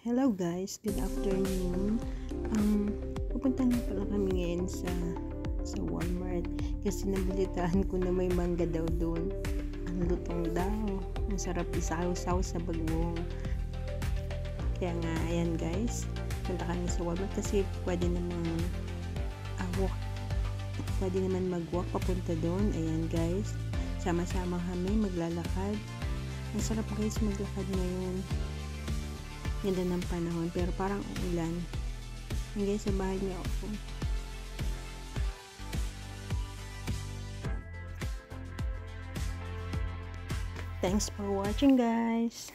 Hello guys, good afternoon. Pupunta na pala kami ngayon sa Walmart kasi nabalitaan ko na may mangga daw doon. Ang lutong daw. Ang sarap isaw-saw sa bagong. Kaya nga, ayan guys. Punta kami sa Walmart kasi pwede naman mag-walk papunta doon. Ayan guys. Sama-sama kami maglalakad. Ang sarap guys maglakad ngayon. Ganda ng panahon pero parang ulan. Hanggang sa bahay niya ako. Thanks for watching guys.